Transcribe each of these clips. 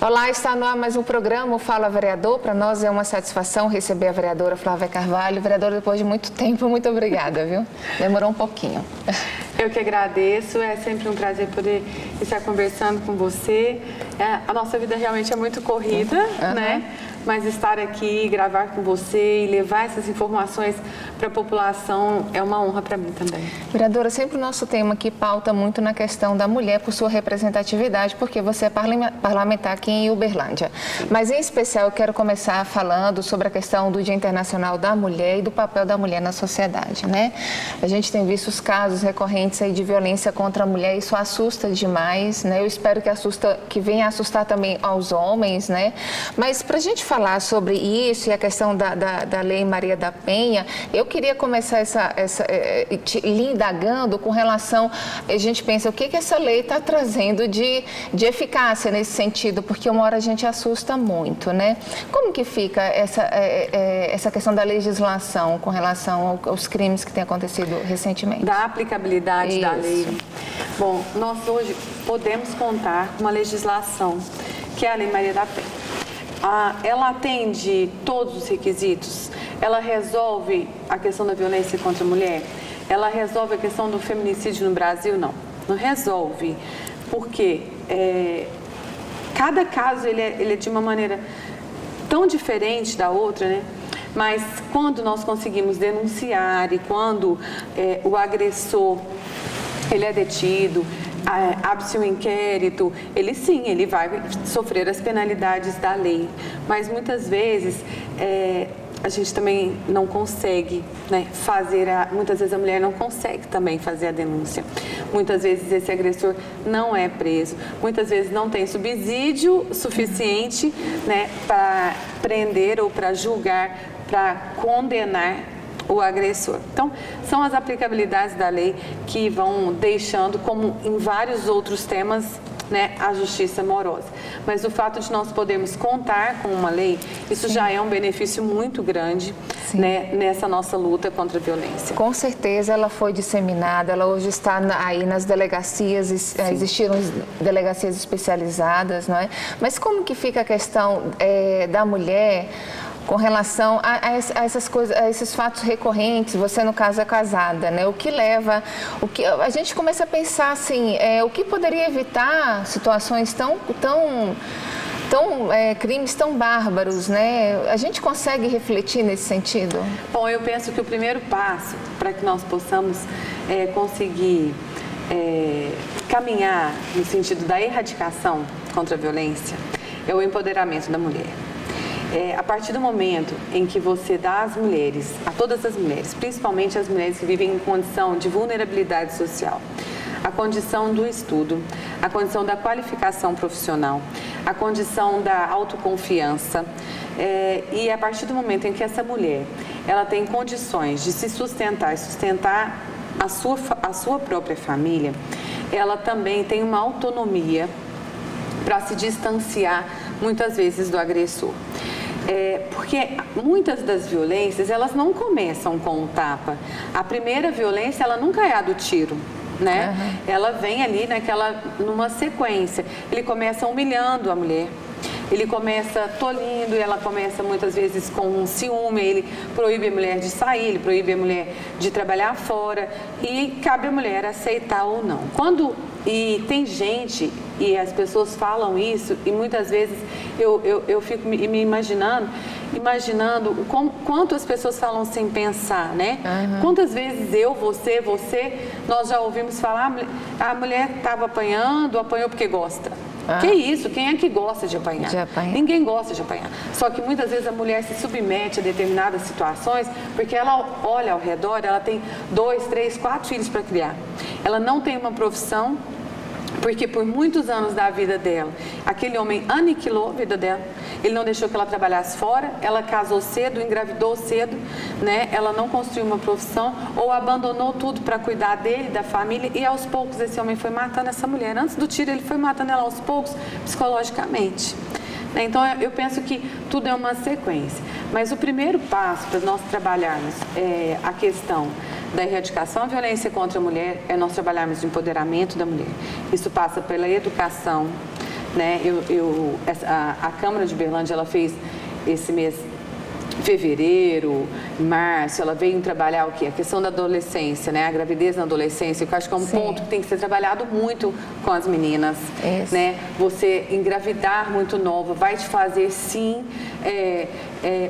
Olá, está no ar mais um programa, o Fala Vereador. Para nós é uma satisfação receber a vereadora Flávia Carvalho. Vereadora, depois de muito tempo, muito obrigada, viu? Demorou um pouquinho. Eu que agradeço, é sempre um prazer poder estar conversando com você. A nossa vida realmente é muito corrida, né? Mas estar aqui, gravar com você e levar essas informações para a população é uma honra para mim também. Vereadora, sempre o nosso tema aqui pauta muito na questão da mulher por sua representatividade, porque você é parlamentar aqui em Uberlândia. Mas, em especial, eu quero começar falando sobre a questão do Dia Internacional da Mulher e do papel da mulher na sociedade, né? A gente tem visto os casos recorrentes aí de violência contra a mulher, isso assusta demais, né? Eu espero que venha assustar também aos homens, né? Mas, para a gente falar sobre isso e a questão da Lei Maria da Penha, eu queria começar lhe indagando com relação, a gente pensa, o que essa lei está trazendo de eficácia nesse sentido, porque uma hora a gente assusta muito, né? Como que fica essa questão da legislação com relação aos crimes que têm acontecido recentemente? Da aplicabilidade da lei. Bom, nós hoje podemos contar com uma legislação, que é a Lei Maria da Penha. Ela atende todos os requisitos, ela resolve a questão da violência contra a mulher, ela resolve a questão do feminicídio no Brasil? Não resolve, porque cada caso ele é de uma maneira tão diferente da outra, né? Mas quando nós conseguimos denunciar e quando o agressor ele é detido, abre-se um inquérito, ele vai sofrer as penalidades da lei. Mas muitas vezes a gente também não consegue, né, muitas vezes a mulher não consegue também fazer a denúncia. Muitas vezes esse agressor não é preso, muitas vezes não tem subsídio suficiente, né, para prender ou para julgar, para condenar o agressor. Então, são as aplicabilidades da lei que vão deixando, como em vários outros temas, né, a justiça morosa. Mas o fato de nós podermos contar com uma lei, isso já é um benefício muito grande, né, nessa nossa luta contra a violência. Com certeza ela foi disseminada, ela hoje está aí nas delegacias, existiram delegacias especializadas, não é? Mas como que fica a questão da mulher com relação a essas coisas, a esses fatos recorrentes? Você, no caso, é casada, né? O que a gente começa a pensar assim, o que poderia evitar situações crimes tão bárbaros, né? A gente consegue refletir nesse sentido? Bom, eu penso que o primeiro passo para que nós possamos conseguir caminhar no sentido da erradicação contra a violência é o empoderamento da mulher. A partir do momento em que você dá às mulheres, a todas as mulheres, principalmente as mulheres que vivem em condição de vulnerabilidade social, a condição do estudo, a condição da qualificação profissional, a condição da autoconfiança, e a partir do momento em que essa mulher ela tem condições de se sustentar e sustentar a sua própria família, ela também tem uma autonomia para se distanciar muitas vezes do agressor. Porque muitas das violências, elas não começam com um tapa. A primeira violência, ela nunca é a do tiro, né? Ela vem ali numa sequência. Ele começa humilhando a mulher, ele começa tolindo, e ela começa muitas vezes com um ciúme, ele proíbe a mulher de sair, ele proíbe a mulher de trabalhar fora, e cabe à mulher aceitar ou não. E tem gente, e as pessoas falam isso, e muitas vezes eu fico me imaginando quanto as pessoas falam sem pensar, né? Quantas vezes você, nós já ouvimos falar, a mulher estava apanhou porque gosta. Que isso? Quem é que gosta de apanhar? Ninguém gosta de apanhar. Só que muitas vezes a mulher se submete a determinadas situações porque ela olha ao redor, ela tem 2, 3, 4 filhos para criar. Ela não tem uma profissão, porque por muitos anos da vida dela, aquele homem aniquilou a vida dela. Ele não deixou que ela trabalhasse fora, ela casou cedo, engravidou cedo, né? Ela não construiu uma profissão ou abandonou tudo para cuidar dele, da família, e aos poucos esse homem foi matando essa mulher. Antes do tiro, ele foi matando ela aos poucos, psicologicamente. Então, eu penso que tudo é uma sequência. Mas o primeiro passo para nós trabalharmos a questão da erradicação à violência contra a mulher é nós trabalharmos o empoderamento da mulher. Isso passa pela educação, né? A Câmara de Uberlândia, ela fez esse mês, fevereiro, março, ela veio trabalhar o quê? A questão da adolescência, né? A gravidez na adolescência, que eu acho que é um ponto que tem que ser trabalhado muito com as meninas, né? Você engravidar muito nova vai te fazer, sim,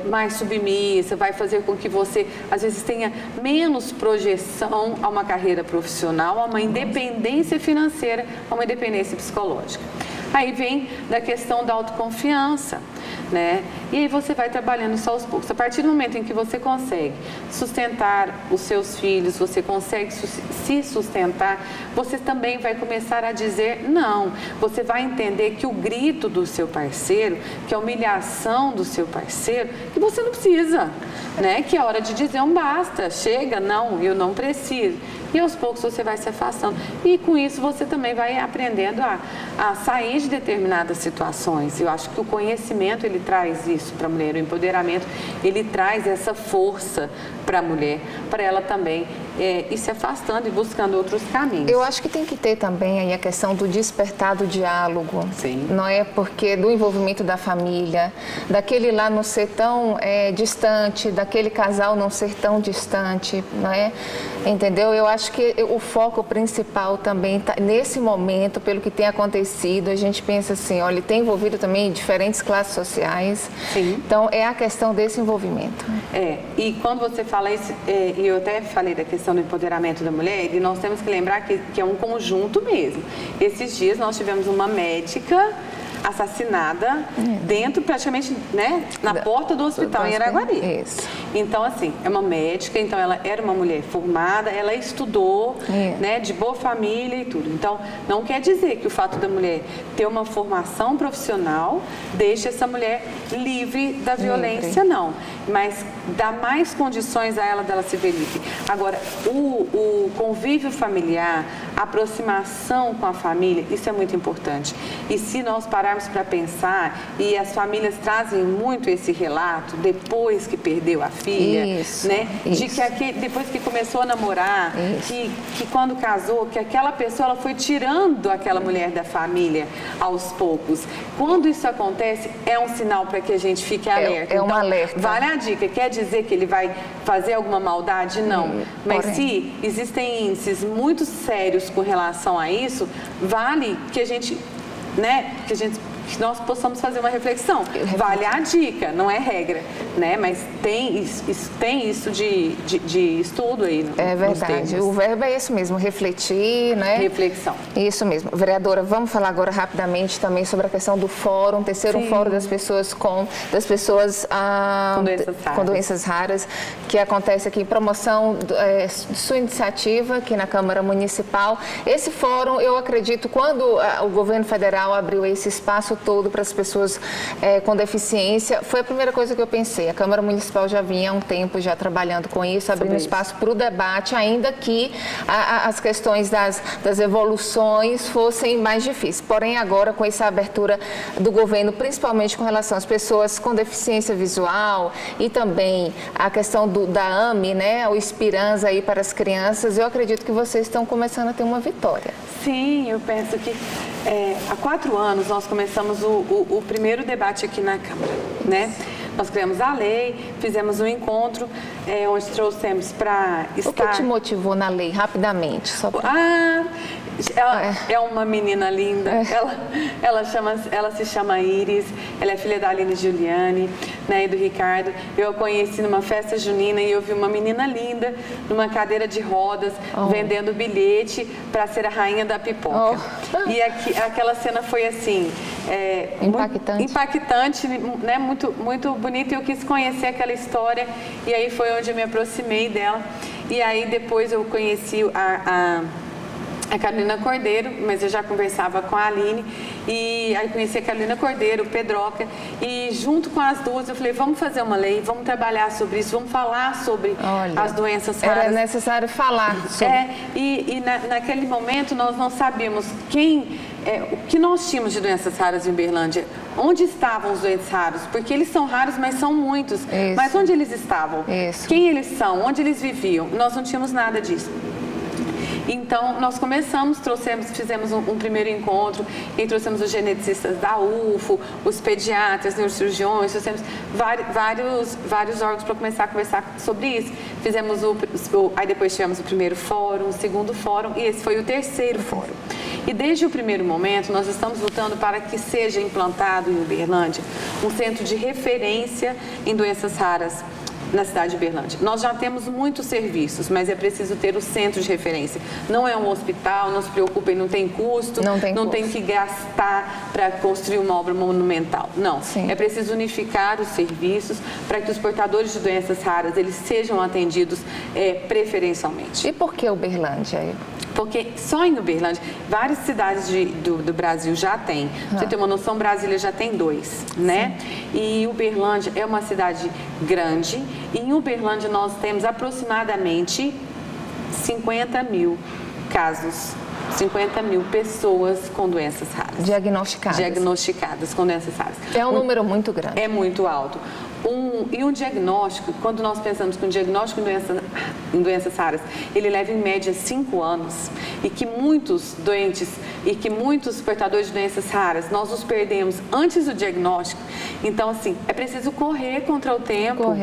mais submissa, vai fazer com que você, às vezes, tenha menos projeção a uma carreira profissional, a uma independência financeira, a uma independência psicológica. Aí vem da questão da autoconfiança, né? E aí você vai trabalhando só aos poucos. A partir do momento em que você consegue sustentar os seus filhos, você consegue se sustentar, você também vai começar a dizer não. Você vai entender que o grito do seu parceiro, que a humilhação do seu parceiro, que você não precisa, né? Que é hora de dizer um basta, chega, não, eu não preciso. E aos poucos você vai se afastando. E com isso você também vai aprendendo a sair de determinadas situações. Eu acho que o conhecimento, ele traz isso para a mulher. O empoderamento, ele traz essa força para a mulher, para ela também ir se afastando e buscando outros caminhos. Eu acho que tem que ter também aí a questão do despertar do diálogo. Sim. Não é? Porque do envolvimento da família, daquele lá não ser tão distante, daquele casal não ser tão distante, não é? Entendeu? Eu acho que o foco principal também tá nesse momento, pelo que tem acontecido, a gente pensa assim, olha, tem envolvido também diferentes classes sociais. Sim. Então, é a questão desse envolvimento. E quando você fala isso, e eu até falei da questão do empoderamento da mulher, e nós temos que lembrar que é um conjunto mesmo. Esses dias nós tivemos uma médica assassinada dentro, praticamente, né, na porta do hospital em Araguari. Isso. Então, assim, é uma médica, então ela era uma mulher formada, ela estudou, né, de boa família e tudo. Então, não quer dizer que o fato da mulher ter uma formação profissional deixa essa mulher livre da violência, não. Mas dá mais condições a ela dela se ver livre. Agora, o convívio familiar, a aproximação com a família, isso é muito importante. E se nós pararmos para pensar, e as famílias trazem muito esse relato depois que perdeu a filha, né? De que depois que começou a namorar, que quando casou, que aquela pessoa ela foi tirando aquela mulher da família aos poucos. Quando isso acontece, é um sinal para que a gente fique alerta. É um alerta. Vale a dica. Quer dizer que ele vai fazer alguma maldade? Não. Mas se existem índices muito sérios com relação a isso, vale que a gente, né, que nós possamos fazer uma reflexão. Vale a dica, não é regra, né? Mas tem isso de estudo aí. É verdade. O verbo é esse mesmo, refletir, né? Reflexão. Isso mesmo. Vereadora, vamos falar agora rapidamente também sobre a questão do fórum, terceiro fórum das pessoas com doenças raras, que acontece aqui em promoção de sua iniciativa aqui na Câmara Municipal. Esse fórum, eu acredito, quando o governo federal abriu esse espaço todo para as pessoas com deficiência, foi a primeira coisa que eu pensei. A Câmara Municipal já vinha há um tempo já trabalhando com isso, abrindo espaço para o debate, ainda que as questões das evoluções fossem mais difíceis. Porém, agora, com essa abertura do governo, principalmente com relação às pessoas com deficiência visual e também a questão da AME, né, o Esperança aí para as crianças, eu acredito que vocês estão começando a ter uma vitória. Sim, eu penso que há 4 anos nós começamos o primeiro debate aqui na Câmara, né? Nós criamos a lei, fizemos um encontro onde trouxemos para estar... O que te motivou na lei, rapidamente? Ela é uma menina linda, ela se chama Iris, ela é filha da Aline Giuliani, né, e do Ricardo. Eu a conheci numa festa junina e eu vi uma menina linda numa cadeira de rodas, vendendo bilhete para ser a rainha da pipoca. E aquela cena foi assim... impactante, né, muito, muito bonito, e eu quis conhecer aquela história, e aí foi onde eu me aproximei dela. E aí depois eu conheci a Carolina Cordeiro, mas eu já conversava com a Aline, e aí conheci a Carolina Cordeiro, o Pedroca, e junto com as duas eu falei, vamos fazer uma lei, vamos trabalhar sobre isso, vamos falar sobre as doenças raras. Era necessário falar sobre... Naquele momento nós não sabíamos o que nós tínhamos de doenças raras em Uberlândia, onde estavam os doentes raros, porque eles são raros, mas são muitos. Mas onde eles estavam? Quem eles são? Onde eles viviam? Nós não tínhamos nada disso. Então, nós fizemos um primeiro encontro, e trouxemos os geneticistas da UFO, os pediatras, neurocirurgiões, trouxemos vários órgãos para começar a conversar sobre isso. Fizemos aí depois tivemos o primeiro fórum, o segundo fórum, e esse foi o terceiro fórum. E desde o primeiro momento, nós estamos lutando para que seja implantado em Uberlândia um centro de referência em doenças raras na cidade de Uberlândia. Nós já temos muitos serviços, mas é preciso ter o centro de referência. Não é um hospital, não se preocupem, não tem custo, não tem que gastar para construir uma obra monumental. Não, é preciso unificar os serviços para que os portadores de doenças raras eles sejam atendidos preferencialmente. E por que Uberlândia? Porque só em Uberlândia, várias cidades do Brasil já tem. Pra você ter uma noção, Brasília já tem 2, né? E Uberlândia é uma cidade grande. E em Uberlândia nós temos aproximadamente 50 mil casos, 50 mil pessoas com doenças raras. Diagnosticadas com doenças raras. É um número muito grande. É muito alto. E um diagnóstico, quando nós pensamos que um diagnóstico em doenças raras, ele leva em média 5 anos, e que muitos doentes e que muitos portadores de doenças raras, nós os perdemos antes do diagnóstico. Então, assim, é preciso correr contra o tempo,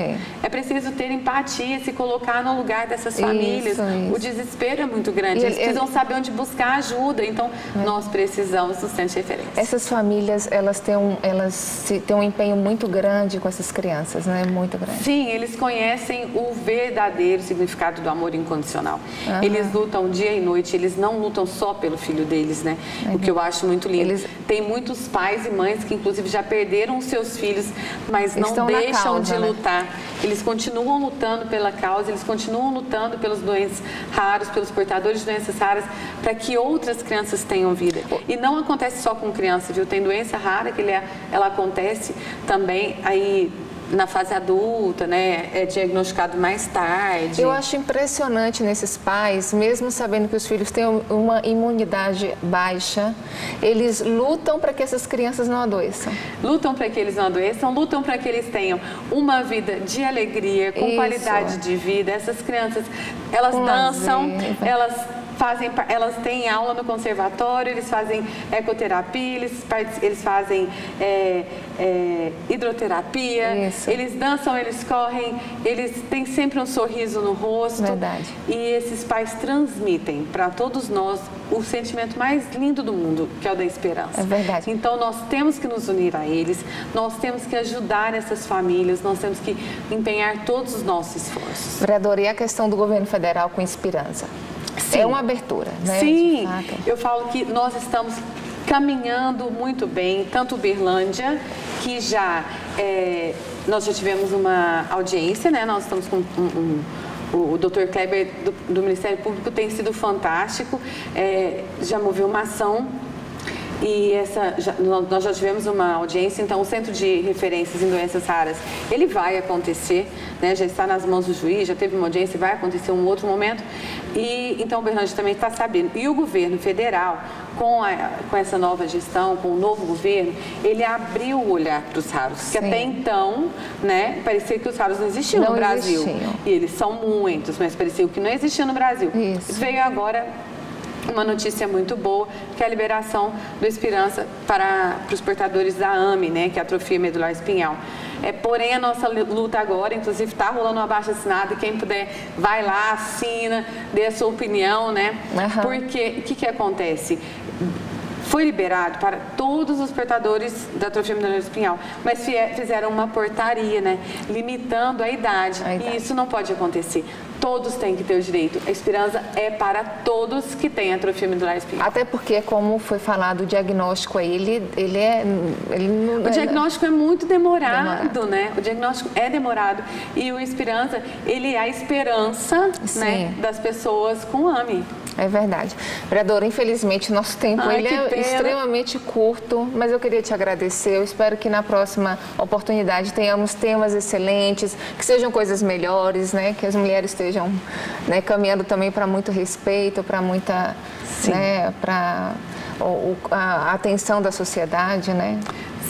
é preciso ter empatia, se colocar no lugar dessas famílias. O desespero é muito grande, eles precisam saber onde buscar ajuda, então nós precisamos do centro de referência. Essas famílias, elas têm um empenho muito grande com essas crianças, né? Muito grande. Sim, eles conhecem o verdadeiro significado do amor incondicional. Eles lutam dia e noite, eles não lutam só pelo filho deles, né? O que eu acho muito lindo. Tem muitos pais e mães que, inclusive, já perderam os seus filhos, mas não deixam de lutar. Eles continuam lutando pela causa, eles continuam lutando pelos doentes raros, pelos portadores de doenças raras, para que outras crianças tenham vida. E não acontece só com criança, viu? Tem doença rara que ela acontece também aí na fase adulta, né? É diagnosticado mais tarde. Eu acho impressionante nesses pais, mesmo sabendo que os filhos têm uma imunidade baixa, eles lutam para que essas crianças não adoeçam. Lutam para que eles não adoeçam, lutam para que eles tenham uma vida de alegria, com qualidade de vida. Essas crianças, elas dançam, elas têm aula no conservatório, eles fazem ecoterapia, eles fazem hidroterapia, eles dançam, eles correm, eles têm sempre um sorriso no rosto. Verdade. E esses pais transmitem para todos nós o sentimento mais lindo do mundo, que é o da esperança. É verdade. Então, nós temos que nos unir a eles, nós temos que ajudar essas famílias, nós temos que empenhar todos os nossos esforços. Vereadora, e a questão do governo federal com Esperança? Sim. É uma abertura, né? Sim, eu falo que nós estamos caminhando muito bem, tanto Uberlândia, que nós já tivemos uma audiência, né? Nós estamos com o Dr. Kleber do Ministério Público, tem sido fantástico, já moveu uma ação. E nós já tivemos uma audiência, então o Centro de Referências em Doenças Raras, ele vai acontecer, né? Já está nas mãos do juiz, já teve uma audiência, vai acontecer um outro momento. E então o Uberlândia também está sabendo. E o governo federal, com essa nova gestão, com o novo governo, ele abriu o olhar para os raros. Porque até então, né, parecia que os raros não existiam no Brasil. E eles são muitos, mas parecia que não existia no Brasil. Veio agora uma notícia muito boa, que é a liberação do Esperança para os portadores da AME, né, que é a atrofia medular espinhal. Porém, a nossa luta agora, inclusive, está rolando um abaixo-assinado, e quem puder, vai lá, assina, dê a sua opinião, né? Porque, o que acontece? Foi liberado para todos os portadores da atrofia medular espinhal, mas fizeram uma portaria, né, limitando a idade. E isso não pode acontecer. Todos têm que ter o direito. A Esperança é para todos que têm atrofia medular espinhal. Até porque, como foi falado, o diagnóstico aí, o diagnóstico é muito demorado, né? O diagnóstico é demorado. E o Esperança, ele é a esperança, né, das pessoas com AME. É verdade. Vereadora, infelizmente, nosso tempo é extremamente curto, mas eu queria te agradecer. Eu espero que na próxima oportunidade tenhamos temas excelentes, que sejam coisas melhores, né? Que as mulheres estejam, né, caminhando também para muito respeito, para muita, né, para a atenção da sociedade, né?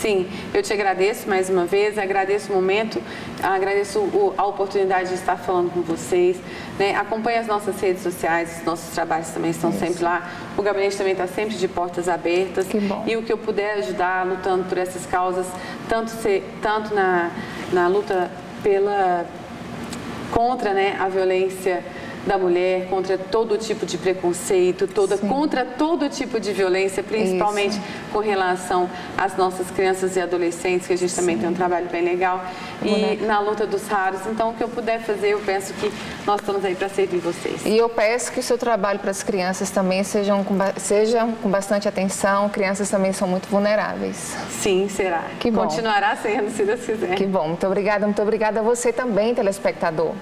Sim, eu te agradeço mais uma vez, agradeço o momento, agradeço a oportunidade de estar falando com vocês, né? Acompanhe as nossas redes sociais, os nossos trabalhos também estão sempre lá, o gabinete também está sempre de portas abertas. Que bom. E o que eu puder ajudar lutando por essas causas, tanto na luta contra, né, a violência da mulher, contra todo tipo de preconceito, contra todo tipo de violência, principalmente com relação às nossas crianças e adolescentes, que a gente também tem um trabalho bem legal, e na luta dos raros. Então, o que eu puder fazer, eu penso que nós estamos aí para servir vocês. E eu peço que o seu trabalho para as crianças também sejam com bastante atenção, crianças também são muito vulneráveis. Sim, será. Que bom. Continuará sendo, se Deus quiser. Que bom, muito obrigada a você também, telespectador.